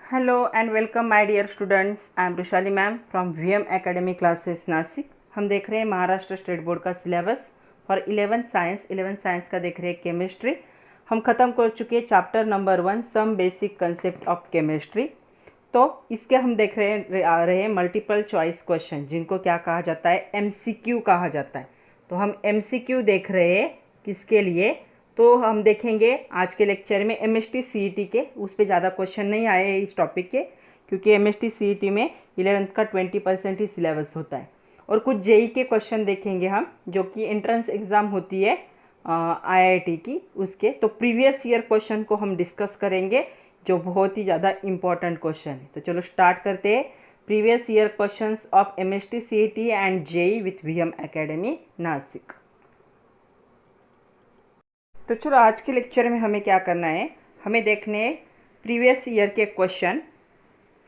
Hello and welcome my dear students. I am Rushali ma'am from VM Academy Classes Nashik. हम देख रहे हैं Maharashtra state board का syllabus for 11th science का देख रहे हैं केमिस्ट्री। हम ख़त्म कर चुके हैं chapter number 1 some basic concept of chemistry. तो इसके हम देख रहे हैं मल्टीपल चॉइस क्वेश्चन, जिनको क्या कहा जाता है, MCQ कहा जाता है। तो हम MCQ देख रहे हैं किसके लिए, तो हम देखेंगे आज के लेक्चर में MST CET के, उस पर ज़्यादा क्वेश्चन नहीं आए हैं इस टॉपिक के, क्योंकि MST CET में 11th का 20% ही सिलेबस होता है। और कुछ JEE के क्वेश्चन देखेंगे हम, जो कि एंट्रेंस एग्ज़ाम होती है IIT की, उसके तो प्रीवियस ईयर क्वेश्चन को हम डिस्कस करेंगे, जो बहुत ही ज़्यादा इम्पॉर्टेंट क्वेश्चन है। तो चलो स्टार्ट करते हैं previous year questions of MST CET and JEE with VM academy Nashik. तो चलो आज के लेक्चर में हमें क्या करना है, हमें देखने प्रीवियस ईयर के question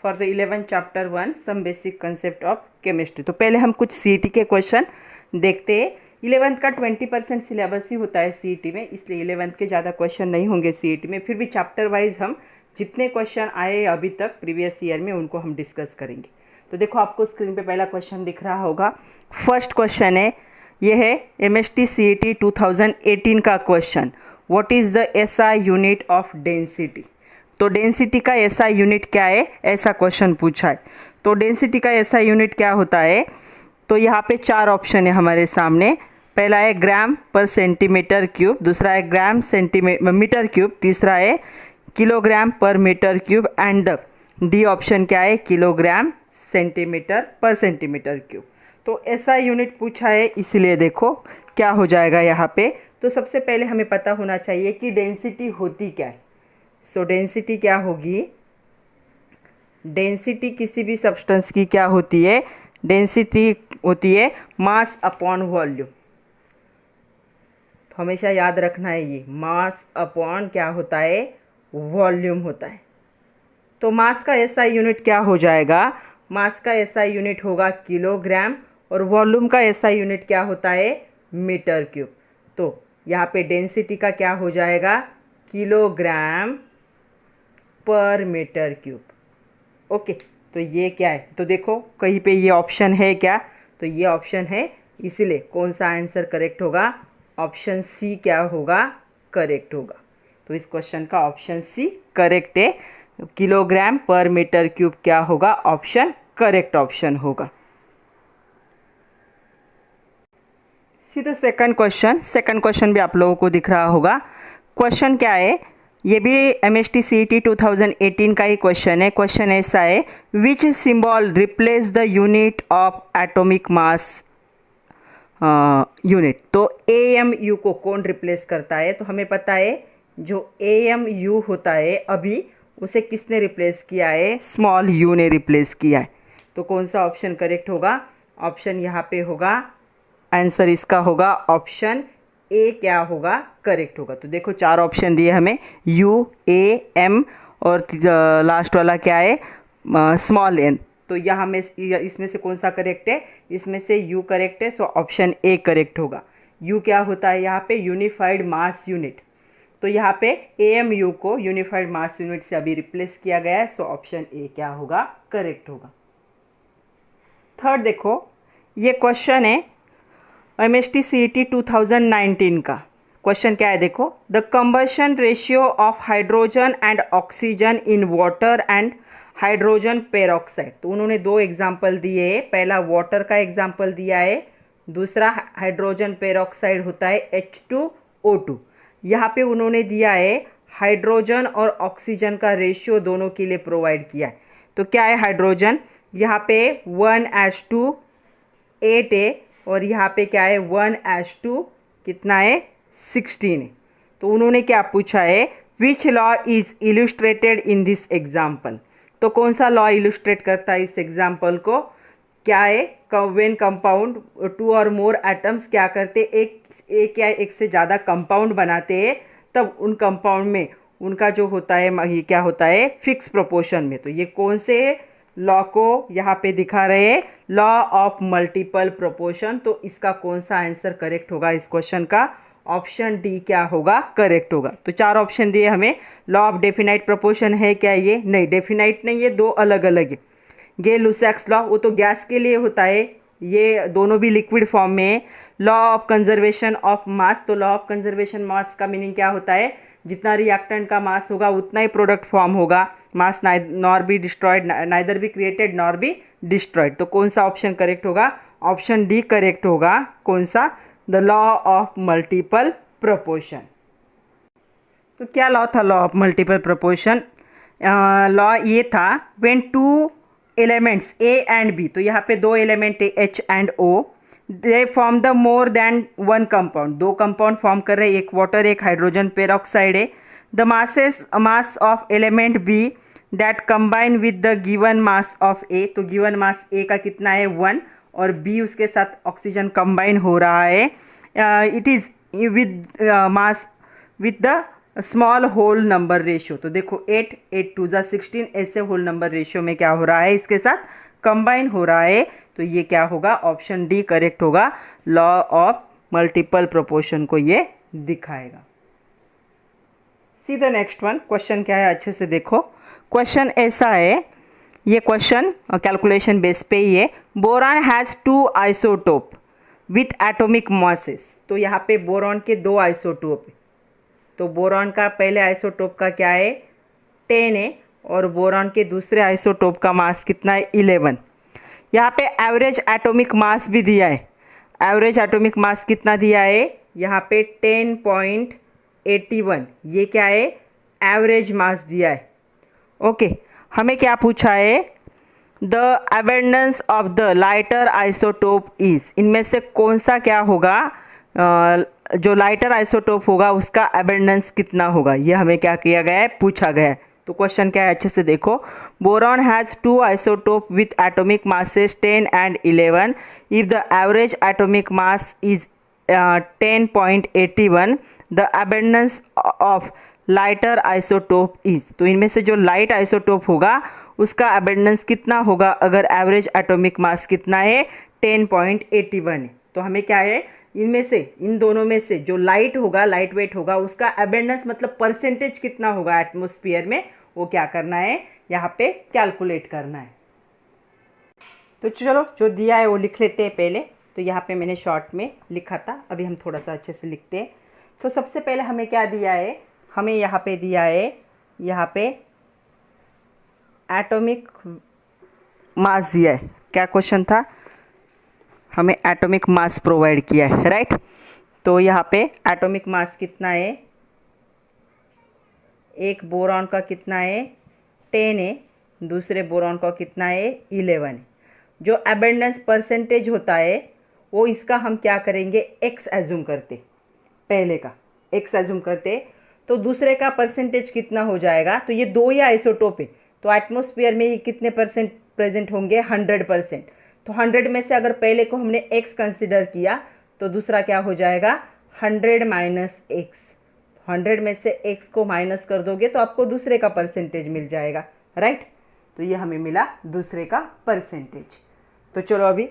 for the 11 chapter 1 some basic concept of chemistry. तो पहले हम कुछ CET के क्वेश्चन देखते हैं। 11th का 20% सिलेबस ही होता है CET में, इसलिए 11th के ज़्यादा क्वेश्चन नहीं होंगे CET में। फिर भी चैप्टर वाइज हम जितने क्वेश्चन आए अभी तक प्रीवियस ईयर में, उनको हम डिस्कस करेंगे। तो देखो, आपको स्क्रीन पे पहला क्वेश्चन दिख रहा होगा। फर्स्ट क्वेश्चन है, यह है MST CET 2018 का question. What is the SI unit of density. तो डेंसिटी का SI यूनिट क्या है, ऐसा क्वेश्चन पूछा है। तो डेंसिटी का SI यूनिट क्या होता है, तो यहाँ पे 4 ऑप्शन है हमारे सामने। पहला है ग्राम पर सेंटीमीटर क्यूब, दूसरा है ग्राम मीटर क्यूब, तीसरा है kilogram per metre cube, and D option क्या है, kilogram centimetre per centimetre cube. तो SI यूनिट पूछा है, इसलिए देखो क्या हो जाएगा यहाँ पे। तो सबसे पहले हमें पता होना चाहिए कि डेंसिटी होती क्या है। सो डेंसिटी क्या होगी, डेंसिटी किसी भी सब्सटेंस की क्या होती है, डेंसिटी होती है मास अपॉन वॉल्यूम। तो हमेशा याद रखना है, ये मास अपॉन क्या होता है, वॉल्यूम होता है। तो मास का SI यूनिट क्या हो जाएगा, मास का SI यूनिट होगा किलोग्राम, और वॉल्यूम का SI यूनिट क्या होता है, मीटर क्यूब। तो यहाँ पे डेंसिटी का क्या हो जाएगा, kilogram per metre cube. Okay, तो ये क्या है, तो देखो कहीं पे ये ऑप्शन है क्या, तो ये ऑप्शन है, इसलिए कौन सा आंसर करेक्ट होगा, ऑप्शन C क्या होगा, करेक्ट होगा। तो इस क्वेश्चन का ऑप्शन C करेक्ट है। किलोग्राम पर मीटर क्यूब क्या होगा, ऑप्शन करेक्ट ऑप्शन होगा। सी द सेकंड क्वेश्चन भी आप लोगों को दिख रहा होगा। क्वेश्चन क्या है, ये भी MST CET 2018 का ही क्वेश्चन है। क्वेश्चन ऐसा है, विच symbol replace the unit of atomic mass unit. तो AMU को कौन रिप्लेस करता है, तो हमें पता है जो AMU होता है अभी, उसे किसने रिप्लेस किया है, स्मॉल u ने रिप्लेस किया है। तो कौन सा ऑप्शन करेक्ट होगा, ऑप्शन यहाँ पे होगा, आंसर इसका होगा ऑप्शन A क्या होगा, करेक्ट होगा। तो देखो 4 ऑप्शन दिए हमें, U, A, M और लास्ट वाला क्या है, स्मॉल n। तो यहाँ में इसमें से कौन सा करेक्ट है, इसमें से U करेक्ट है, सो ऑप्शन A करेक्ट होगा। U क्या होता है यहाँ पे, यूनिफाइड मास यूनिट। तो यहाँ पे AMU को यूनिफाइड मास यूनिट से अभी रिप्लेस किया गया है, सो ऑप्शन A क्या होगा, करेक्ट होगा। थर्ड देखो, ये क्वेश्चन है MST CET 2019 का। क्वेश्चन क्या है देखो, the combustion ratio of hydrogen and oxygen in water and hydrogen peroxide. तो उन्होंने 2 एग्जाम्पल दिए हैं, पहला वाटर का एग्जाम्पल दिया है, दूसरा हाइड्रोजन पेरोक्साइड होता है H2O2। यहाँ पे उन्होंने दिया है हाइड्रोजन और ऑक्सीजन का रेशियो दोनों के लिए प्रोवाइड किया है। तो क्या है हाइड्रोजन, यहाँ पे 1:8 है, और यहाँ पे क्या है 1:2 कितना है, 16 है। तो उन्होंने क्या पूछा है, which law is illustrated in this example. तो कौन सा लॉ इलस्ट्रेट करता है इस एग्जाम्पल को, क्या है, व्हेन कंपाउंड 2 और मोर एटम्स क्या करते, एक या एक से ज़्यादा कंपाउंड बनाते हैं, तब उन कंपाउंड में उनका जो होता है, ये क्या होता है, फिक्स प्रोपोर्शन में। तो ये कौन से लॉ को यहाँ पे दिखा रहे हैं, लॉ ऑफ मल्टीपल प्रोपोर्शन। तो इसका कौन सा आंसर करेक्ट होगा इस क्वेश्चन का, ऑप्शन डी क्या होगा, करेक्ट होगा। तो 4 ऑप्शन दिए हमें। लॉ ऑफ डेफिनाइट प्रोपोर्शन है क्या ये? नहीं, डेफिनाइट नहीं, ये 2 अलग अलग है। गे-लुसैक्स लॉ वो तो गैस के लिए होता है, ये दोनों भी लिक्विड फॉर्म में है। Law of conservation of mass, तो लॉ ऑफ कंजर्वेशन मास का मीनिंग क्या होता है? जितना रिएक्टेंट का मास होगा उतना ही प्रोडक्ट फॉर्म होगा। Mass nor be destroyed, neither be created nor be destroyed. तो कौन सा ऑप्शन करेक्ट होगा? ऑप्शन डी करेक्ट होगा। कौन सा? The law of multiple proportion. तो क्या लॉ था law of multiple proportion? Law ये था when 2 elements A and B, तो यहाँ पे 2 एलिमेंट है H and O, they form the more than 1 compound, 2 compound form कर रहे हैं, एक वाटर एक हाइड्रोजन पेरोक्साइड है। The mass of element B that combine with the given mass of A, तो गिवन मास ए का कितना है 1, और बी उसके साथ ऑक्सीजन कंबाइन हो रहा है। It is with mass with the small whole number ratio, तो देखो 8, 8 2 जा 16, ऐसे होल नंबर रेशियो में क्या हो रहा है, इसके साथ कंबाइन हो रहा है। तो ये क्या होगा? ऑप्शन डी करेक्ट होगा। लॉ ऑफ मल्टीपल प्रोपोर्शन को ये दिखाएगा। See the next one. Question क्या है अच्छे से देखो। क्वेश्चन ऐसा है, ये क्वेश्चन कैलकुलेशन बेस पे ही है। Boron has 2 isotope with atomic masses, तो यहाँ पे बोरॉन के 2 आइसोटोप है। तो बोरॉन का पहले आइसोटोप का क्या है 10 है, और बोरॉन के दूसरे आइसोटोप का मास कितना है 11। यहाँ पे एवरेज एटॉमिक मास भी दिया है। एवरेज एटॉमिक मास कितना दिया है यहाँ पे 10.81, ये क्या है एवरेज मास दिया है। ओके, हमें क्या पूछा है? The abundance of the lighter isotope is, इनमें से कौन सा क्या होगा, जो लाइटर आइसोटोप होगा उसका अबंडेंस कितना होगा, ये हमें क्या किया गया है, पूछा गया है। तो क्वेश्चन क्या है अच्छे से देखो। Boron has 2 isotope with atomic masses 10 and 11। If the average atomic mass is 10.81, the abundance of lighter isotope is, तो इनमें से जो लाइट आइसोटोप होगा उसका अबंडेंस कितना होगा अगर एवरेज एटॉमिक मास कितना है 10.81 है। तो हमें क्या है, इनमें से, इन दोनों में से जो लाइट होगा, लाइट वेट होगा, उसका अबंडेंस मतलब परसेंटेज कितना होगा एटमॉस्फेयर में, वो क्या करना है यहाँ पे कैलकुलेट करना है। तो चलो जो दिया है वो लिख लेते हैं पहले। तो यहाँ पे मैंने शॉर्ट में लिखा था, अभी हम थोड़ा सा अच्छे से लिखते हैं। तो सबसे पहले हमें क्या दिया है, हमें यहाँ पे दिया है, यहाँ पे एटॉमिक मास दिया है। क्या क्वेश्चन था? हमें एटॉमिक मास प्रोवाइड किया है, राइट। तो यहाँ पे एटॉमिक मास कितना है, एक बोरॉन का कितना है 10 है, दूसरे बोरॉन का कितना है 11 है। जो अबंडेंस परसेंटेज होता है वो इसका हम क्या करेंगे x एज्यूम करते, पहले का x एज्यूम करते, तो दूसरे का परसेंटेज कितना हो जाएगा। तो ये 2 ही आइसोटोप है, तो एटमॉस्फेयर में ये कितने परसेंट प्रेजेंट होंगे 100%। तो 100 में से अगर पहले को हमने x कंसिडर किया तो दूसरा क्या हो जाएगा 100 माइनस x। 100 में से x को माइनस कर दोगे तो आपको दूसरे का परसेंटेज मिल जाएगा, राइट। तो ये हमें मिला दूसरे का परसेंटेज। तो चलो अभी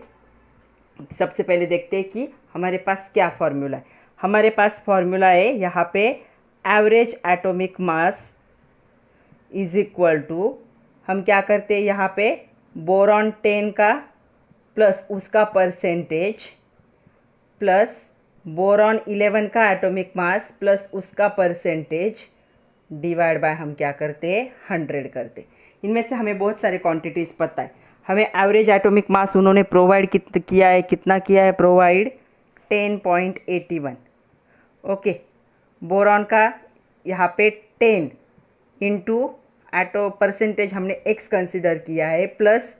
सबसे पहले देखते हैं कि हमारे पास क्या फॉर्मूला है। हमारे पास फॉर्मूला है यहाँ पे average atomic mass is equal to, हम क्या करते हैं यहाँ पे बोरॉन 10 का प्लस उसका परसेंटेज प्लस बोरॉन 11 का एटॉमिक मास प्लस उसका परसेंटेज डिवाइड बाय हम क्या करते हैं 100 करते। इनमें से हमें बहुत सारे क्वांटिटीज़ पता है। हमें एवरेज एटॉमिक मास उन्होंने प्रोवाइड किया है, कितना किया है प्रोवाइड 10.81। ओके, बोरॉन का यहाँ पे 10 इंटू परसेंटेज हमने x कंसिडर किया है प्लस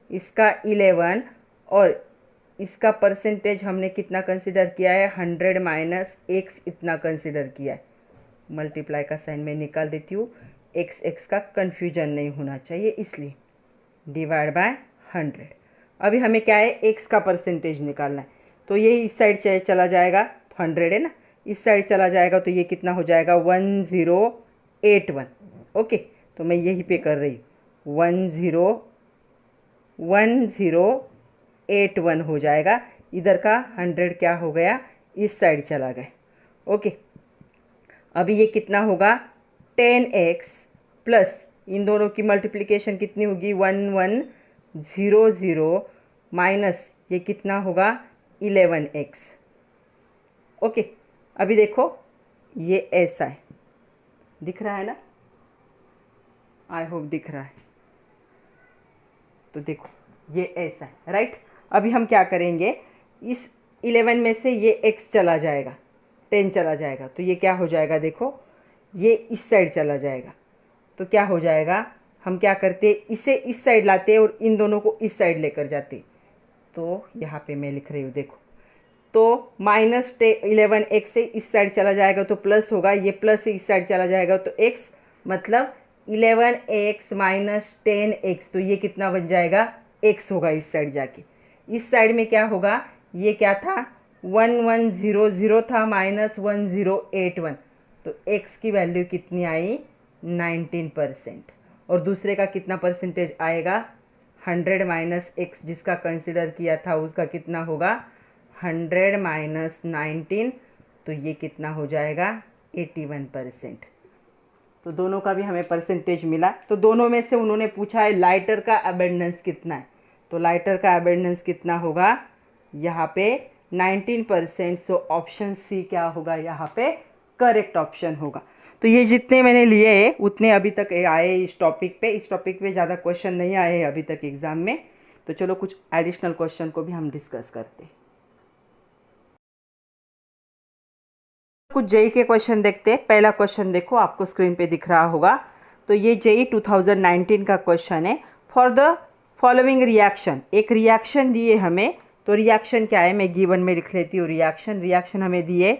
इसका 11 और इसका परसेंटेज हमने कितना कंसिडर किया है 100 माइनस x इतना कंसिडर किया है। मल्टीप्लाई का साइन मैं निकाल देती हूँ, x का कन्फ्यूजन नहीं होना चाहिए इसलिए, डिवाइड बाय 100। अभी हमें क्या है x का परसेंटेज निकालना है, तो ये इस साइड चला जाएगा, 100 है ना, इस साइड चला जाएगा तो ये कितना हो जाएगा 1081। ओके, तो मैं यहीं पे कर रही हूँ 1081 हो जाएगा। इधर का 100 क्या हो गया इस साइड चला गया। ओके, अभी ये कितना होगा 10x प्लस इन दोनों की मल्टीप्लिकेशन कितनी होगी 1100 माइनस ये कितना होगा 11x। ओके, अभी देखो ये ऐसा है, दिख रहा है ना, आई होप दिख रहा है। तो देखो ये ऐसा है, राइट। अभी हम क्या करेंगे, इस 11 में से ये x चला जाएगा, 10 चला जाएगा, तो ये क्या हो जाएगा, देखो ये इस साइड चला जाएगा। तो क्या हो जाएगा, हम क्या करते, इसे इस साइड लाते और इन दोनों को इस साइड लेकर जाते। तो यहाँ पे मैं लिख रही हूँ, देखो तो माइनस 11x से इस साइड चला जाएगा तो प्लस होगा, ये प्लस से इस साइड चला जाएगा तो x, मतलब 11x माइनस 10x, तो ये कितना बन जाएगा x होगा इस साइड जाके। इस साइड में क्या होगा, ये क्या था 1100 था माइनस 1081, तो x की वैल्यू कितनी आई 19%। और दूसरे का कितना परसेंटेज आएगा 100 माइनस x, जिसका कंसिडर किया था उसका कितना होगा 100 माइनस 19, तो ये कितना हो जाएगा 81%। तो दोनों का भी हमें परसेंटेज मिला। तो दोनों में से उन्होंने पूछा है लाइटर का अबेंडेंस कितना है, तो लाइटर का अबेंडेंस कितना होगा यहाँ पे 19%। सो ऑप्शन सी क्या होगा यहाँ पे करेक्ट ऑप्शन होगा। तो ये जितने मैंने लिए हैं उतने अभी तक आए इस टॉपिक पे। इस टॉपिक पे ज़्यादा क्वेश्चन नहीं आए हैं अभी तक एग्ज़ाम में। तो चलो कुछ एडिशनल क्वेश्चन को भी हम डिस्कस करते हैं। कुछ जेई के क्वेश्चन देखते हैं। पहला क्वेश्चन देखो, आपको स्क्रीन पे दिख रहा होगा। तो ये जेई 2019 का क्वेश्चन है। फॉर द फॉलोइंग रिएक्शन, एक रिएक्शन दिए हमें, तो रिएक्शन क्या है मैं गिवन में लिख लेती हूँ। रिएक्शन हमें दिए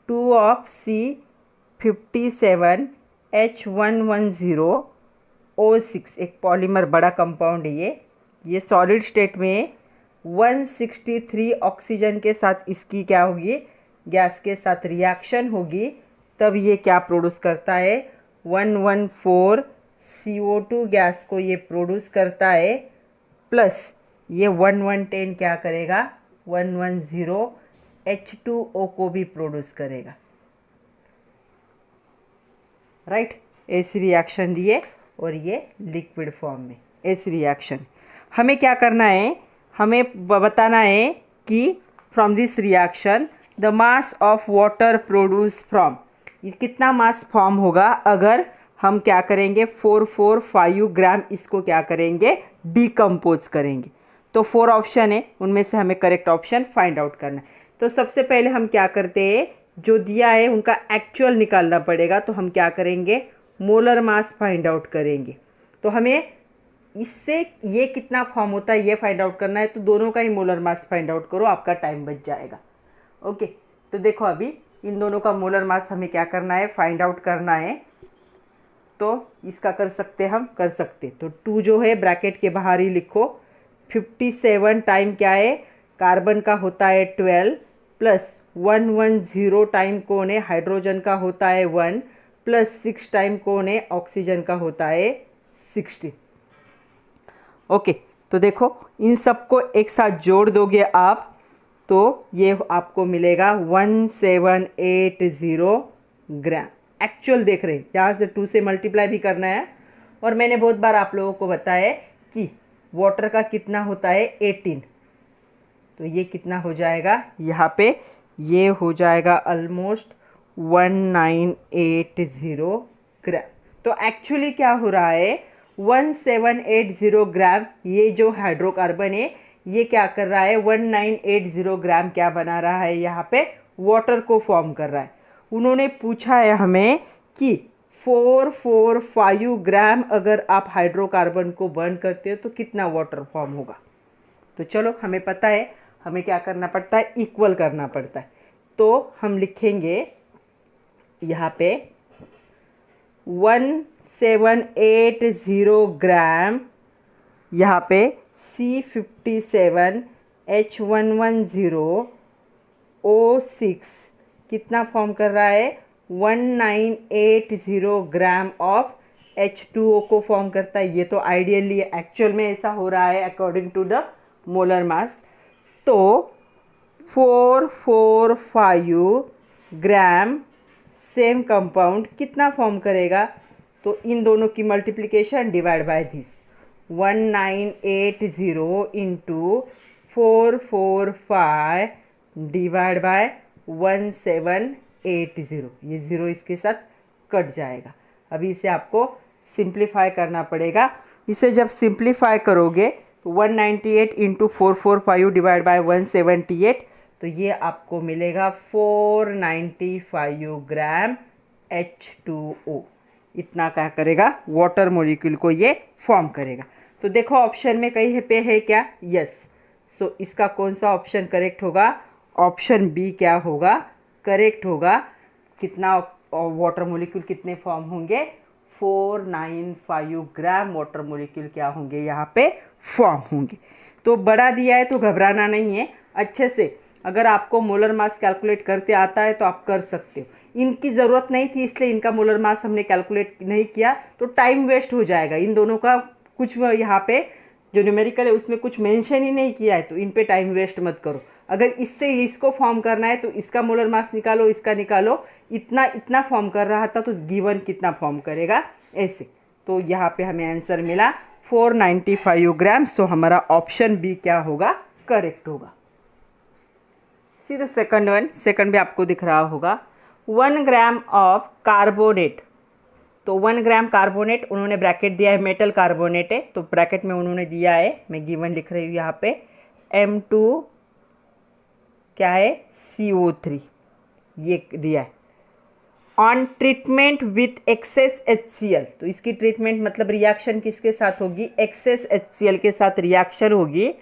2C57H110O6, एक पॉलीमर बड़ा कंपाउंड है ये सॉलिड स्टेट में 163 ऑक्सीजन के साथ इसकी क्या होगी गैस के साथ रिएक्शन होगी, तब ये क्या प्रोड्यूस करता है 114 CO2 गैस को ये प्रोड्यूस करता है, प्लस ये 1110 क्या करेगा 110 H2O को भी प्रोड्यूस करेगा, राइट। ऐसी रिएक्शन दिए और ये लिक्विड फॉर्म में ऐसी रिएक्शन। हमें क्या करना है, हमें बताना है कि from this reaction the mass of water produce from, ये कितना मास फॉर्म होगा अगर हम क्या करेंगे 445 ग्राम इसको क्या करेंगे डिकम्पोज करेंगे। तो 4 ऑप्शन है, उनमें से हमें करेक्ट ऑप्शन फाइंड आउट करना है। तो सबसे पहले हम क्या करते हैं, जो दिया है उनका एक्चुअल निकालना पड़ेगा। तो हम क्या करेंगे मोलर मास फाइंड आउट करेंगे। तो हमें इससे ये कितना फॉर्म होता है ये फाइंड आउट करना है। तो दोनों का ही मोलर मास फाइंड आउट करो, आपका टाइम बच जाएगा। ओके, तो देखो अभी इन दोनों का मोलर मास हमें क्या करना है फाइंड आउट करना है। तो इसका कर सकते हम कर सकते, तो 2 जो है ब्रैकेट के बाहर ही लिखो। 57 टाइम क्या है कार्बन का होता है 12, प्लस 110 टाइम कौन है हाइड्रोजन का होता है 1, प्लस 6 टाइम कौन है ऑक्सीजन का होता है 16। ओके, तो देखो इन सबको एक साथ जोड़ दोगे आप तो ये आपको मिलेगा 1780 ग्राम। एक्चुअल देख रहे हैं, यहाँ से 2 से मल्टीप्लाई भी करना है। और मैंने बहुत बार आप लोगों को बताया कि वाटर का कितना होता है 18, तो ये कितना हो जाएगा यहाँ पे ये हो जाएगा ऑलमोस्ट 1980 ग्राम। तो एक्चुअली क्या हो रहा है 1780 ग्राम, ये जो हाइड्रोकार्बन है ये क्या कर रहा है 1980 ग्राम क्या बना रहा है यहाँ पे वाटर को फॉर्म कर रहा है। उन्होंने पूछा है हमें कि 445 ग्राम अगर आप हाइड्रोकार्बन को बर्न करते हो तो कितना वाटर फॉर्म होगा। तो चलो हमें पता है हमें क्या करना पड़ता है इक्वल करना पड़ता है। तो हम लिखेंगे यहाँ पे 1780 ग्राम, यहाँ पे C57H110O6 कितना फॉर्म कर रहा है 1980 ग्राम ऑफ H2O को फॉर्म करता है। ये तो आइडियली एक्चुअल में ऐसा हो रहा है according to the molar mass. तो 445 ग्राम सेम कंपाउंड कितना फॉर्म करेगा, तो इन दोनों की multiplication divide by this 1980 into 445 divide by 1780, ये ज़ीरो इसके साथ कट जाएगा। अभी इसे आपको सिंप्लीफाई करना पड़ेगा। इसे जब सिंप्लीफाई करोगे तो 198 इंटू 445 डिवाइड बाय 178, तो ये आपको मिलेगा 495 ग्राम H2O। इतना क्या करेगा, वाटर मॉलिक्यूल को ये फॉर्म करेगा। तो देखो ऑप्शन में कहीं पे है क्या, यस। सो इसका कौन सा ऑप्शन करेक्ट होगा, ऑप्शन बी क्या होगा, करेक्ट होगा। कितना वाटर मॉलिक्यूल कितने फॉर्म होंगे, 495 ग्राम वाटर मॉलिक्यूल क्या होंगे यहाँ पे फॉर्म होंगे। तो बड़ा दिया है तो घबराना नहीं है, अच्छे से अगर आपको मोलर मास कैलकुलेट करते आता है तो आप कर सकते हो। इनकी ज़रूरत नहीं थी इसलिए इनका मोलर मास हमने कैलकुलेट नहीं किया, तो टाइम वेस्ट हो जाएगा। इन दोनों का कुछ यहाँ पे जो न्यूमेरिकल है उसमें कुछ मेंशन ही नहीं किया है, तो इन पे टाइम वेस्ट मत करो। अगर इससे इसको फॉर्म करना है तो इसका मोलर मास निकालो, इसका निकालो, इतना इतना फॉर्म कर रहा था तो गिवन कितना फॉर्म करेगा ऐसे। तो यहाँ पे हमें आंसर मिला 495 ग्राम। सो हमारा ऑप्शन बी क्या होगा, करेक्ट होगा। See the second one, second भी आपको दिख रहा होगा। 1 ग्राम ऑफ कार्बोनेट, तो 1 ग्राम कार्बोनेट उन्होंने ब्रैकेट दिया है, मेटल कार्बोनेट है तो ब्रैकेट में उन्होंने दिया है, मैं गिवन लिख रही हूँ यहाँ पे M2 क्या है CO3 ये दिया है। On treatment with access HCl, तो इसकी ट्रीटमेंट मतलब रिएक्शन किसके साथ होगी, एक्सेस HCl के साथ रिएक्शन होगी।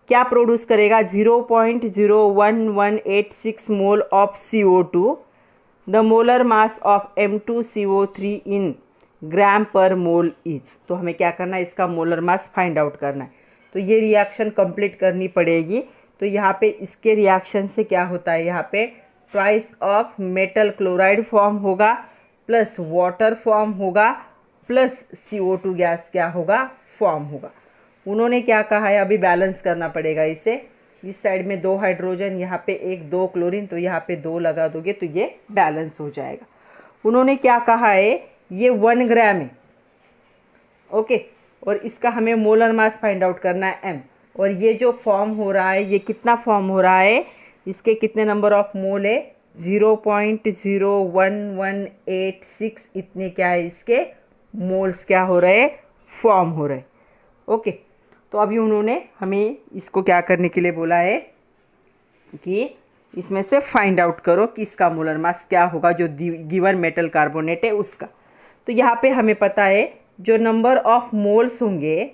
क्या प्रोड्यूस करेगा, 0.01186 mole of CO2। The molar mass of M2CO3 इन ग्राम पर मोल इज। तो हमें क्या करना है, इसका मोलर मास फाइंड आउट करना है। तो ये रिएक्शन कंप्लीट करनी पड़ेगी। तो यहाँ पे इसके रिएक्शन से क्या होता है, यहाँ पे twice of metal chloride form होगा, प्लस वाटर फॉर्म होगा, प्लस CO2 गैस क्या होगा, फॉर्म होगा। उन्होंने क्या कहा है, अभी बैलेंस करना पड़ेगा इसे। इस साइड में 2 हाइड्रोजन, यहाँ पे 1 2 क्लोरीन, तो यहाँ पे 2 लगा दोगे तो ये बैलेंस हो जाएगा। उन्होंने क्या कहा है, ये 1 ग्राम है, ओके, और इसका हमें मोलर मास फाइंड आउट करना है M। और ये जो फॉर्म हो रहा है ये कितना फॉर्म हो रहा है, इसके कितने नंबर ऑफ मोल है, 0.01186 इतने क्या है इसके मोल्स क्या हो रहे, फॉर्म हो रहे, ओके। तो अभी उन्होंने हमें इसको क्या करने के लिए बोला है कि इसमें से फाइंड आउट करो कि इसका मोलर मास क्या होगा जो गिवन मेटल कार्बोनेट है उसका। तो यहाँ पे हमें पता है जो नंबर ऑफ मोल्स होंगे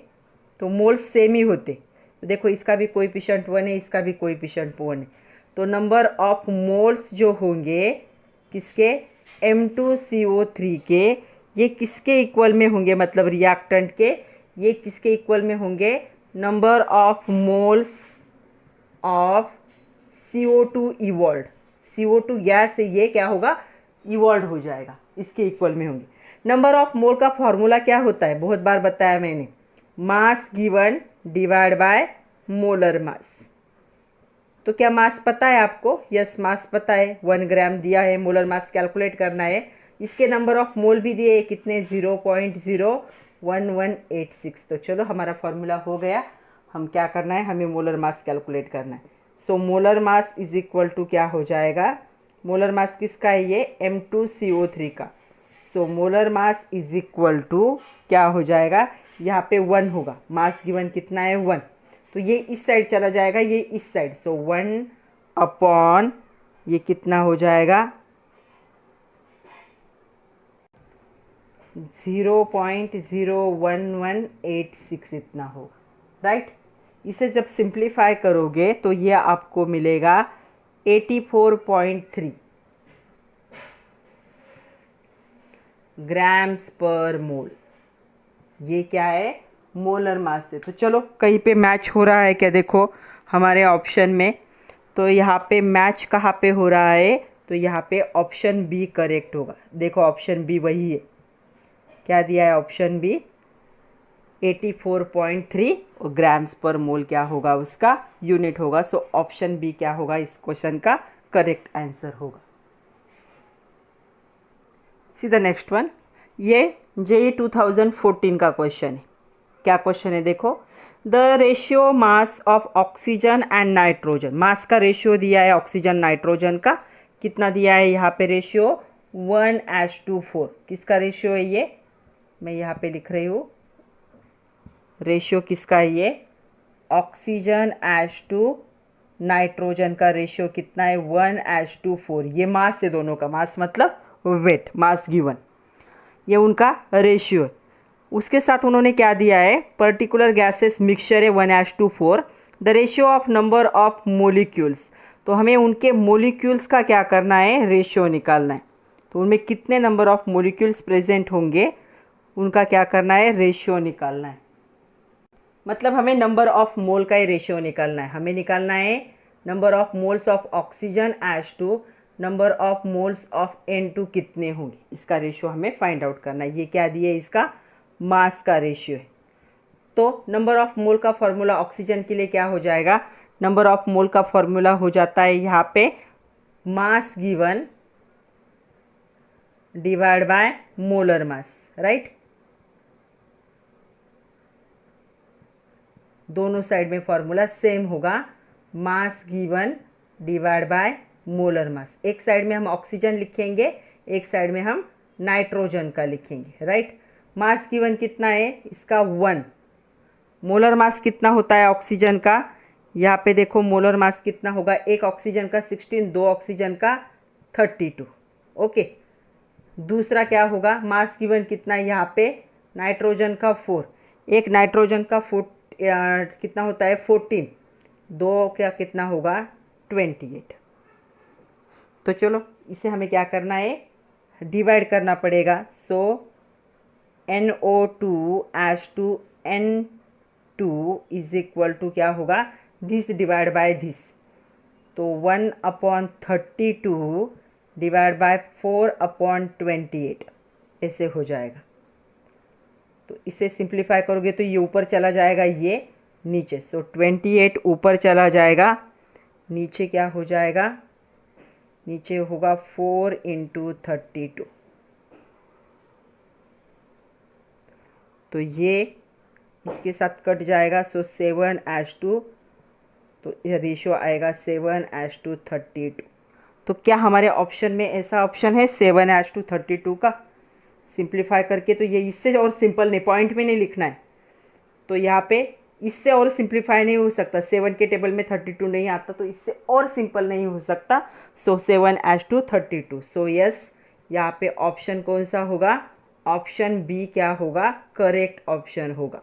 तो मोल्स सेम ही होते। तो देखो इसका भी कोएफिशिएंट 1 है, इसका भी कोएफिशिएंट 1 है। तो नंबर ऑफ मोल्स जो होंगे किसके, M2CO3 के, ये किसके इक्वल में होंगे, मतलब रिएक्टेंट के, ये किसके इक्वल में होंगे, number of moles of CO2 evolve. CO2 gas से ये क्या होगा, इवॉल्व हो जाएगा, इसके इक्वल में होंगे। नंबर ऑफ मोल का फॉर्मूला क्या होता है, बहुत बार बताया मैंने, मास given divide by molar mass. तो क्या मास पता है आपको, यस मास पता है, 1 ग्राम दिया है, मोलर मास कैलकुलेट करना है। इसके नंबर ऑफ मोल भी दिए कितने, 0.01186। तो चलो हमारा फॉर्मूला हो गया। हम क्या करना है, हमें मोलर मास कैलकुलेट करना है। So molar mass is equal to क्या हो जाएगा, मोलर मास किसका है, ये M2CO3 का। So molar mass is equal to क्या हो जाएगा, यहाँ पे 1 होगा, मास गिवन कितना है 1, तो ये इस साइड चला जाएगा, ये इस साइड। सो 1 अपॉन ये कितना हो जाएगा, 0.01186 इतना होगा, राइट। इसे जब सिंप्लीफाई करोगे तो ये आपको मिलेगा 84.3 ग्राम्स पर मोल। ये क्या है, मोलर मास से। तो चलो कहीं पे मैच हो रहा है क्या, देखो हमारे ऑप्शन में। तो यहाँ पे मैच कहाँ पे हो रहा है, तो यहाँ पे ऑप्शन बी करेक्ट होगा। देखो ऑप्शन बी वही है, क्या दिया है ऑप्शन बी, 84.3 ग्राम्स पर मोल क्या होगा, उसका यूनिट होगा। सो ऑप्शन बी क्या होगा, इस क्वेश्चन का करेक्ट आंसर होगा। See the next one. ये JEE 2014 का क्वेश्चन है। क्या क्वेश्चन है देखो। The ratio mass of oxygen and nitrogen, mass का रेशियो दिया है ऑक्सीजन नाइट्रोजन का, कितना दिया है यहाँ पे रेशियो 1:4। किसका रेशियो है ये, मैं यहाँ पे लिख रही हूँ रेशियो किसका है ये, ऑक्सीजन एज टू नाइट्रोजन का रेशियो कितना है 1:4। ये मास है दोनों का, मास मतलब वेट, मास गिवन, ये उनका रेशियो है। उसके साथ उन्होंने क्या दिया है, पर्टिकुलर गैसेस मिक्सचर है 1:4, the ratio of number of molecules. तो हमें उनके मोलिक्यूल्स का क्या करना है, रेशियो निकालना है। तो उनमें कितने नंबर ऑफ मोलिक्यूल्स प्रेजेंट होंगे, उनका क्या करना है, रेशियो निकालना है। मतलब हमें नंबर ऑफ मोल का ही रेशियो निकालना है। हमें निकालना है number of moles of oxygen as to number of moles of N2 कितने होंगे, इसका रेशियो हमें फाइंड आउट करना है। ये क्या दिए, इसका मास का रेशियो है। तो नंबर ऑफ मोल का फॉर्मूला ऑक्सीजन के लिए क्या हो जाएगा, नंबर ऑफ मोल का फॉर्मूला हो जाता है यहाँ पे मास given divide by molar mass, right. दोनों साइड में फॉर्मूला सेम होगा, मास गिवन डिवाइड बाय मोलर मास। एक साइड में हम ऑक्सीजन लिखेंगे, एक साइड में हम नाइट्रोजन का लिखेंगे, राइट। मास गिवन कितना है इसका 1, मोलर मास कितना होता है ऑक्सीजन का, यहाँ पे देखो मोलर मास कितना होगा, एक ऑक्सीजन का 16, दो ऑक्सीजन का 32, ओके। दूसरा क्या होगा, मास गिवन कितना है यहाँ पे, नाइट्रोजन का 4, एक नाइट्रोजन का कितना होता है 14, दो क्या कितना होगा 28। तो चलो इसे हमें क्या करना है, डिवाइड करना पड़ेगा। So NO2 as to N2 is equal to क्या होगा, दिस डिवाइड बाय दिस। तो 1/32 डिवाइड बाय 4/28 ऐसे हो जाएगा। तो इसे सिंप्लीफाई करोगे तो ये ऊपर चला जाएगा, ये नीचे। सो 28 ऊपर चला जाएगा, नीचे क्या हो जाएगा, नीचे होगा 4 × 32। तो ये इसके साथ कट जाएगा। सो 7:2, तो यह रेशियो आएगा 7:32। तो क्या हमारे ऑप्शन में ऐसा ऑप्शन है 7:32 का, सिंप्लीफाई करके। तो ये इससे और सिंपल नहीं, पॉइंट में नहीं लिखना है। तो यहाँ पे इससे और सिंप्लीफाई नहीं हो सकता, 7 के टेबल में 32 नहीं आता, तो इससे और सिंपल नहीं हो सकता। सो 7:32। सो यस, यहाँ पे ऑप्शन कौन सा होगा, ऑप्शन बी क्या होगा, करेक्ट ऑप्शन होगा।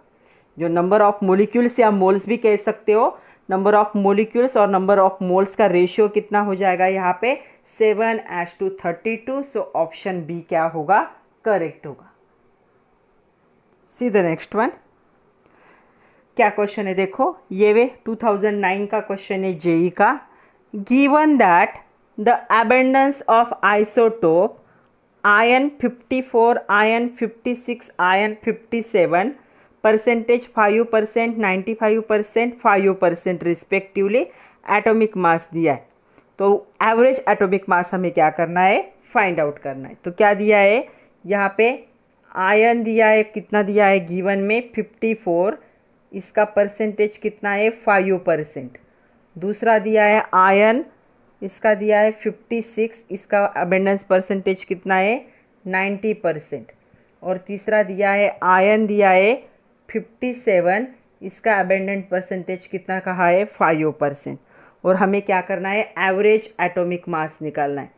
जो नंबर ऑफ मोलिक्यूल्स या मोल्स भी कह सकते हो, नंबर ऑफ मोलिक्यूल्स और नंबर ऑफ मोल्स का रेशियो कितना हो जाएगा यहाँ पे 7:32। सो ऑप्शन बी क्या होगा, करेक्ट होगा। See the next one. क्या क्वेश्चन है देखो, ये वे 2009 का क्वेश्चन है JEE का। Given that the abundance of isotope ion 54, ion 56, ion 57 percentage 5%, 95%, 5% respectively atomic mass दिया है। तो एवरेज एटॉमिक मास हमें क्या करना है, फाइंड आउट करना है। तो क्या दिया है यहाँ पे, आयन दिया है, कितना दिया है गिवन में 54, इसका परसेंटेज कितना है 5%। दूसरा दिया है आयन, इसका दिया है 56, इसका अबेंडेंस परसेंटेज कितना है 90%। और तीसरा दिया है आयन दिया है 57, इसका अबेंडेंट परसेंटेज कितना कहा है 5%। और हमें क्या करना है, एवरेज एटॉमिक मास निकालना है।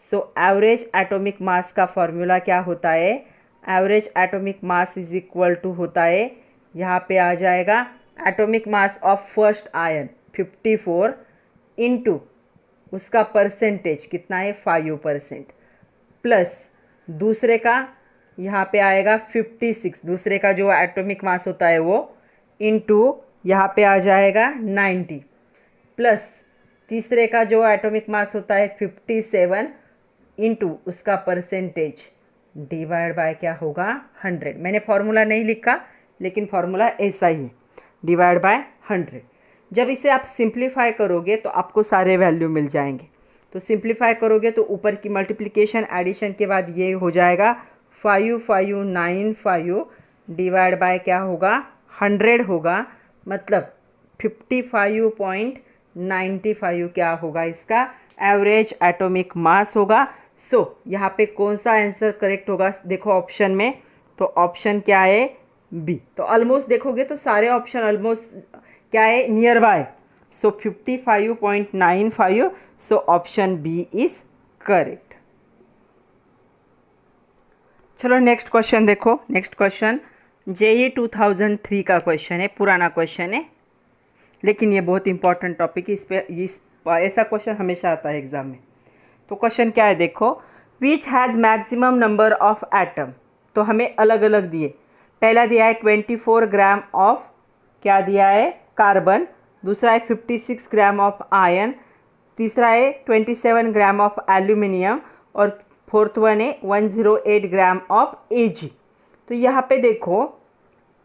सो एवरेज एटॉमिक मास का फॉर्मूला क्या होता है, average atomic mass is equal to होता है, यहाँ पे आ जाएगा atomic mass of first ion 54 into उसका परसेंटेज कितना है 5%, प्लस दूसरे का यहाँ पे आएगा 56, दूसरे का जो एटॉमिक मास होता है वो, इंटू यहाँ पे आ जाएगा 90, प्लस तीसरे का जो एटॉमिक मास होता है 57 इंटू उसका परसेंटेज डिवाइड बाय क्या होगा 100। मैंने फॉर्मूला नहीं लिखा, लेकिन फॉर्मूला ऐसा ही है, डिवाइड बाय 100। जब इसे आप सिंप्लीफाई करोगे तो आपको सारे वैल्यू मिल जाएंगे। तो सिंप्लीफाई करोगे तो ऊपर की मल्टीप्लिकेशन एडिशन के बाद ये हो जाएगा 5595 डिवाइड बाय क्या होगा 100 होगा, मतलब 55.95 क्या होगा इसका एवरेज एटॉमिक मास होगा। सो यहाँ पे कौन सा आंसर करेक्ट होगा देखो ऑप्शन में, तो ऑप्शन क्या है बी। तो ऑलमोस्ट देखोगे तो सारे ऑप्शन ऑलमोस्ट क्या है nearby, so 55.95, so option B is correct. चलो नेक्स्ट क्वेश्चन देखो। नेक्स्ट क्वेश्चन जेई 2003 का क्वेश्चन है, पुराना क्वेश्चन है लेकिन ये बहुत इंपॉर्टेंट टॉपिक है, ऐसा क्वेश्चन हमेशा आता है एग्जाम में। तो क्वेश्चन क्या है देखो, which has maximum number of atom, तो हमें अलग अलग दिए। पहला दिया है 24 ग्राम ऑफ क्या दिया है कार्बन, दूसरा है 56 ग्राम ऑफ आयरन, तीसरा है 27 ग्राम ऑफ एल्यूमिनियम और फोर्थ वन है 108 ग्राम ऑफ Ag। तो यहाँ पे देखो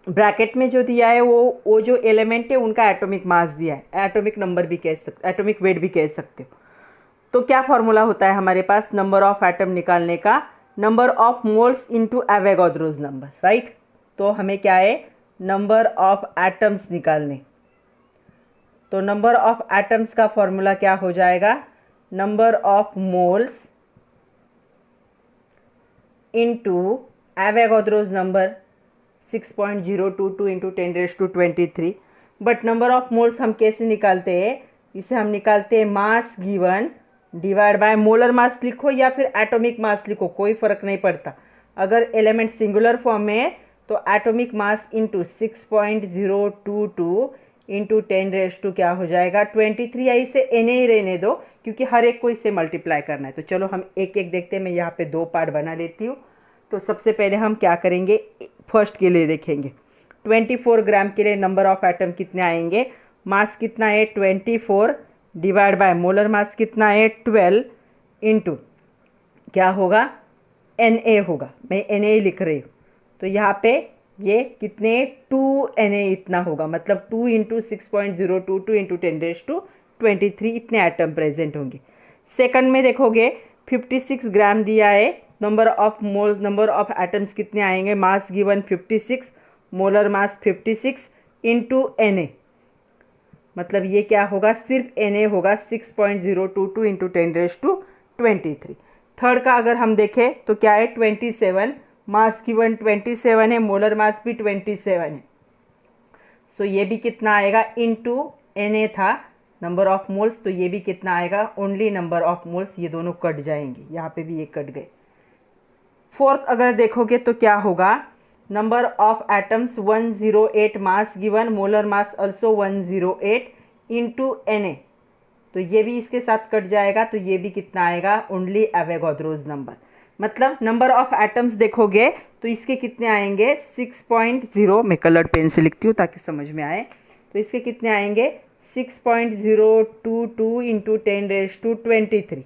ब्रैकेट में जो दिया है वो जो एलिमेंट है उनका एटॉमिक मास दिया है, एटॉमिक नंबर भी कह सकते, एटॉमिक वेट भी कह सकते हो। तो क्या फॉर्मूला होता है हमारे पास नंबर ऑफ एटम निकालने का, number of moles into Avogadro's number, right. तो हमें क्या है नंबर ऑफ एटम्स निकालने, तो नंबर ऑफ एटम्स का फॉर्मूला क्या हो जाएगा, number of moles into Avogadro's number 6.022 into 10⁻23। But number of moles हम कैसे निकालते हैं, इसे हम निकालते हैं मास गिवन डिवाइड बाय मोलर मास लिखो या फिर एटॉमिक मास लिखो, कोई फर्क नहीं पड़ता। अगर एलिमेंट सिंगुलर फॉर्म में है तो एटॉमिक मास इंटू 6.022 इंटू 10⁻, क्या हो जाएगा 23। या इसे एन ही रहने दो क्योंकि हर एक को इससे मल्टीप्लाई करना है। तो चलो हम एक एक देखते हैं, मैं यहाँ पे दो पार्ट बना लेती हूँ। तो सबसे पहले हम क्या करेंगे, फर्स्ट के लिए देखेंगे 24 ग्राम के लिए नंबर ऑफ एटम कितने आएंगे, मास कितना है 24 डिवाइड बाय मोलर मास कितना है 12 इंटू क्या होगा Na होगा, मैं Na ही लिख रही हूँ। तो यहाँ पे ये कितने 2 Na इतना होगा, मतलब 2 इंटू 6.022 इंटू 10⁻23 इतने एटम प्रेजेंट होंगे। सेकंड में देखोगे 56 ग्राम दिया है, number of mole, number of atoms कितने आएंगे, mass given 56, molar mass 56 into Na, मतलब ये क्या होगा सिर्फ Na होगा 6.022 इंटू 10⁻23। थर्ड का अगर हम देखें तो क्या है 27, मास गिवन 27 है, मोलर मास भी 27 है। सो ये भी कितना आएगा इंटू Na था नंबर ऑफ मोल्स, तो ये भी कितना आएगा ओनली नंबर ऑफ मोल्स, ये दोनों कट जाएंगे, यहाँ पे भी ये कट गए। फोर्थ अगर देखोगे तो क्या होगा, number of atoms 108, mass given molar mass also 108 into Na, तो ये भी इसके साथ कट जाएगा, तो ये भी कितना आएगा ओनली एवोगाड्रोस नंबर। मतलब नंबर ऑफ एटम्स देखोगे तो इसके कितने आएंगे 6.0, मैं कलर्ड पेन से लिखती हूँ ताकि समझ में आए। तो इसके कितने आएंगे 6.022 इंटू 10⁻23,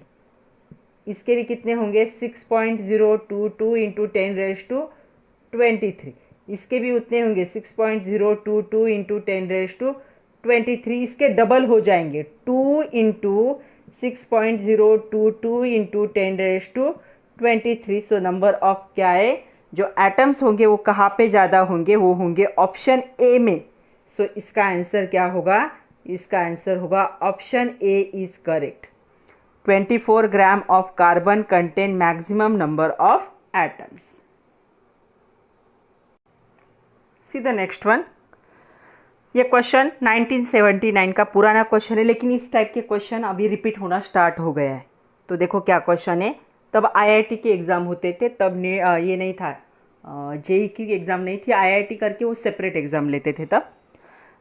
इसके भी कितने होंगे 6.022 इंटू 10⁻23, इसके भी उतने होंगे 6.022 इंटू 10⁻23, इसके डबल हो जाएंगे 2 into 6.022 into 10⁻23। So number of क्या है जो एटम्स होंगे वो कहाँ पे ज़्यादा होंगे, वो होंगे ऑप्शन ए में। सो इसका आंसर क्या होगा, इसका आंसर होगा option A is correct. 24 gram of carbon contain maximum number of atoms. See the next one. ये क्वेश्चन 1979 का पुराना क्वेश्चन है, लेकिन इस टाइप के क्वेश्चन अभी रिपीट होना स्टार्ट हो गया है। तो देखो क्या क्वेश्चन है, तब आईआईटी के एग्ज़ाम होते थे, तब ये नहीं था, जेई की एग्ज़ाम नहीं थी, आईआईटी करके वो सेपरेट एग्ज़ाम लेते थे तब।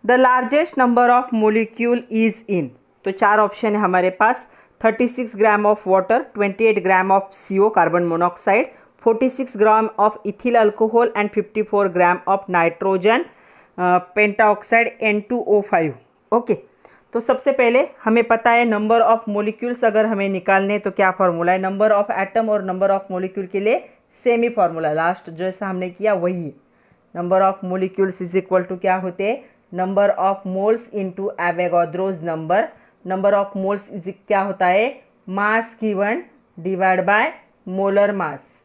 The largest number of molecule is in, तो चार ऑप्शन है हमारे पास, 36 gram of water, 28 gram of CO carbon monoxide, 46 gram of ethyl alcohol and 54 gram of nitrogen pentoxide N2O5। Okay, तो सबसे पहले हमें पता है नंबर ऑफ मोलिक्यूल्स अगर हमें निकालने तो क्या फॉर्मूला है, नंबर ऑफ एटम और नंबर ऑफ मोलिक्यूल के लिए सेम ही फॉर्मूला, लास्ट जैसा हमने किया वही है। Number of molecules is equal to क्या होते हैं, number of moles into Avogadro's number, number of moles is क्या होता है mass given divide by molar mass.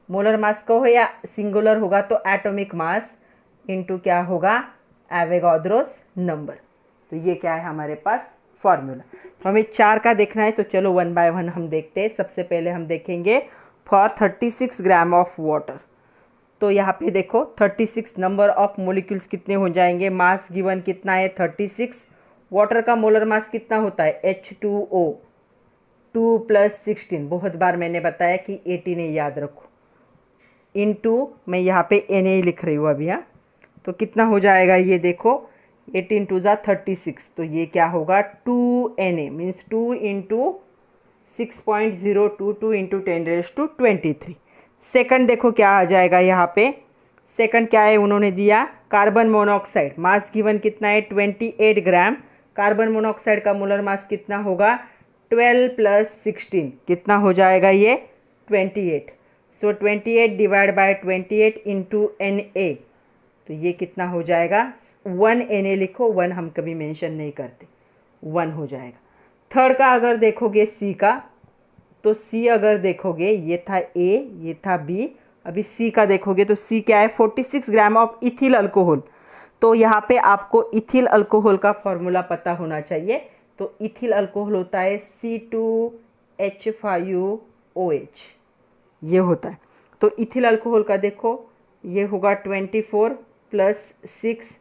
Molar mass का हो या सिंगुलर होगा तो एटॉमिक मास इनटू क्या होगा, एवोगाड्रोस नंबर। तो ये क्या है हमारे पास फॉर्मूला। तो हमें 4 का देखना है, तो चलो 1 बाय 1 हम देखते हैं। सबसे पहले हम देखेंगे फॉर 36 ग्राम ऑफ वाटर। तो यहाँ पे देखो 36 नंबर ऑफ मोलिक्यूल्स कितने हो जाएंगे, मास गिवन कितना है 36, वाटर का मोलर मास कितना होता है H2O 2 + 16, बहुत बार मैंने बताया कि 18 याद रखो, इनटू मैं यहाँ पे Na लिख रही हूँ अभी। हाँ, तो कितना हो जाएगा ये देखो 18 2 ज़ा 36, तो ये क्या होगा 2Na मीन्स 2 × 6.022 × 10⁻23। सेकंड देखो क्या आ जाएगा यहाँ पे, सेकंड क्या है उन्होंने दिया कार्बन मोनोऑक्साइड, मास गिवन कितना है 28 ग्राम। कार्बन मोनोऑक्साइड का मोलर मास कितना होगा 12 + 16, कितना हो जाएगा ये 28। सो 28 डिवाइड बाय 28 इंटू Na, तो ये कितना हो जाएगा 1 Na लिखो, 1 हम कभी मेंशन नहीं करते, 1 हो जाएगा। थर्ड का अगर देखोगे C का, तो C अगर देखोगे ये था A, ये था B, अभी C का देखोगे तो C क्या है 46 ग्राम ऑफ इथिल अल्कोहल। तो यहाँ पे आपको इथिल अल्कोहल का फॉर्मूला पता होना चाहिए। तो इथिल अल्कोहल होता है C2H5OH, ये होता है। तो इथिल अल्कोहल का देखो ये होगा 24 + 6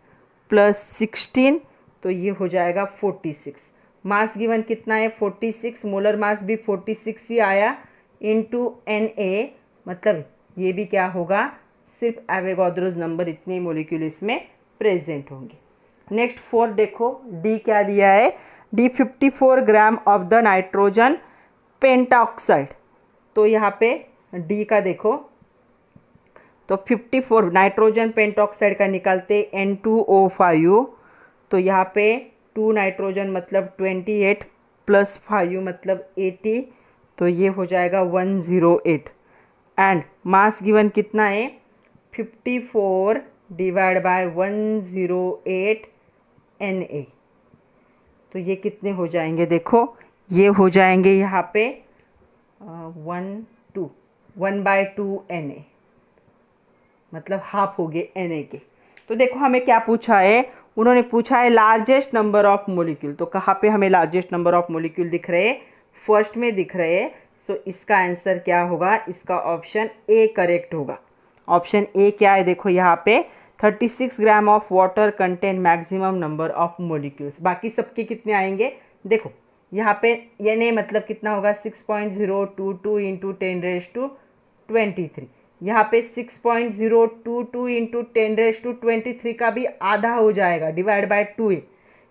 + 16, तो ये हो जाएगा 46। मास गिवन कितना है 46, मोलर मास भी 46 ही आया, इनटू Na, मतलब ये भी क्या होगा सिर्फ एवोगाड्रोस नंबर, इतने मोलिक्यूल इसमें प्रेजेंट होंगे। नेक्स्ट 4 देखो, डी क्या दिया है, D 54 gram of the nitrogen pentoxide. तो यहाँ पे डी का देखो तो 54 नाइट्रोजन पेंटाऑक्साइड का निकालते N2O5, तो यहाँ पे 2 नाइट्रोजन मतलब 28 + 5 मतलब 80, तो ये हो जाएगा 108। एंड मास गिवन कितना है 54 डिवाइड बाय 108 Na, तो ये कितने हो जाएंगे देखो, ये हो जाएंगे यहाँ पे 1/2 Na, मतलब हाफ हो गए Na के। तो देखो हमें क्या पूछा है, उन्होंने पूछा है लार्जेस्ट नंबर ऑफ मोलिक्यूल। तो कहाँ पे हमें लार्जेस्ट नंबर ऑफ मोलिक्यूल दिख रहे हैं, फर्स्ट में दिख रहे हैं। सो इसका आंसर क्या होगा, इसका ऑप्शन ए करेक्ट होगा। ऑप्शन ए क्या है देखो यहाँ पे 36 gram of water contain maximum number of molecules. बाकी सबके कितने आएंगे देखो यहाँ पे Na मतलब कितना होगा 6.022 × 10⁻23, यहाँ पे 6.022 × 10⁻23 का भी आधा हो जाएगा डिवाइड बाय 2 है,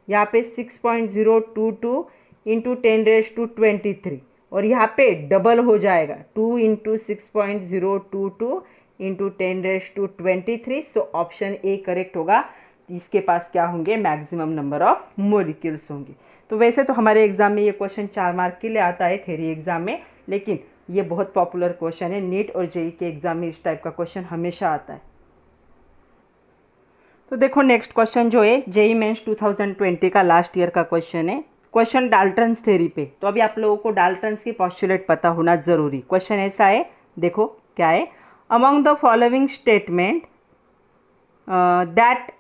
यहाँ पे 6.022 × 10⁻23, और यहाँ पे डबल हो जाएगा 2 × 6.022 × 10⁻23। सो ऑप्शन ए करेक्ट होगा, इसके पास क्या होंगे मैक्सिमम नंबर ऑफ मोलिक्यूल्स होंगे। तो वैसे तो हमारे एग्जाम में ये क्वेश्चन 4 मार्क के लिए आता है थ्योरी एग्जाम में, लेकिन ये बहुत पॉपुलर क्वेश्चन है, नीट और जेईई के एग्जाम में इस टाइप का क्वेश्चन हमेशा आता है। तो देखो नेक्स्ट क्वेश्चन जो है जेईई मेंस 2020 का लास्ट ईयर का क्वेश्चन है, क्वेश्चन डाल्टन्स थ्योरी पे। तो अभी आप लोगों को डाल्टन्स की पोस्टुलेट पता होना जरूरी। क्वेश्चन ऐसा है देखो क्या है, among the following statement that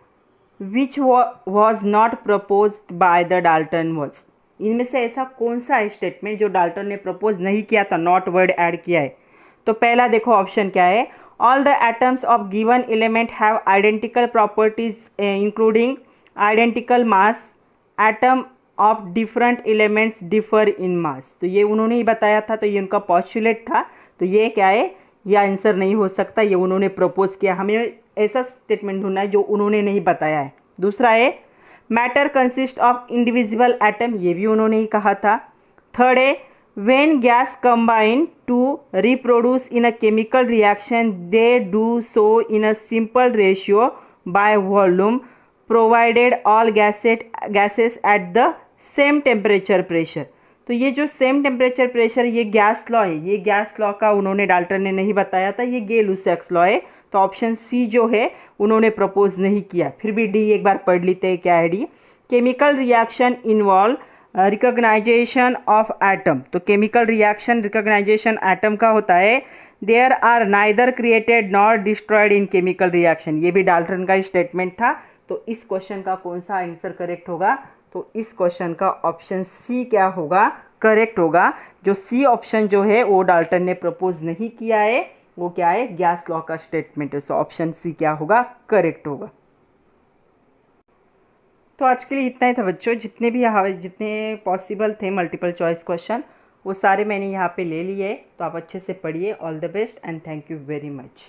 which was not proposed by the Dalton was, इनमें से ऐसा कौन सा है स्टेटमेंट जो डाल्टन ने प्रपोज नहीं किया था, नॉट वर्ड ऐड किया है। तो पहला देखो ऑप्शन क्या है, all the atoms of given element have identical properties including identical mass, atom of different elements differ in mass. तो ये उन्होंने ही बताया था, तो ये उनका पोस्टुलेट था। तो ये क्या है, ये आंसर नहीं हो सकता, ये उन्होंने प्रपोज किया। हमें ऐसा स्टेटमेंट ढूंढना है जो उन्होंने नहीं बताया है। दूसरा है matter consist of individual atom, ये भी उन्होंने ही कहा था। थर्ड है when gas combine to reproduce in a chemical reaction they do so in a simple ratio by volume provided all gases at the same temperature pressure. तो ये जो सेम टेम्परेचर प्रेशर ये गैस लॉ है, ये gas law का उन्होंने Dalton ने नहीं बताया था, ये गे-लुसैक्स लॉ है। तो ऑप्शन सी जो है उन्होंने प्रपोज नहीं किया। फिर भी डी एक बार पढ़ लेते हैं क्या है D, chemical reaction involve recognization of atom, तो केमिकल रिएक्शन रिकॉग्नाइजेशन एटम का होता है। There are neither created nor destroyed in chemical reaction, ये भी डाल्टन का स्टेटमेंट था। तो इस क्वेश्चन का कौन सा आंसर करेक्ट होगा? तो इस क्वेश्चन का ऑप्शन सी क्या होगा? करेक्ट होगा। जो सी ऑप्शन जो है वो डाल्टन ने प्रपोज नहीं किया है, वो क्या है? गैस लॉ का स्टेटमेंट है। सो ऑप्शन सी क्या होगा? करेक्ट होगा। तो आज के लिए इतना ही था बच्चों। जितने पॉसिबल थे मल्टीपल चॉइस क्वेश्चन वो सारे मैंने यहाँ पे ले लिए। तो आप अच्छे से पढ़िए। All the best and thank you very much.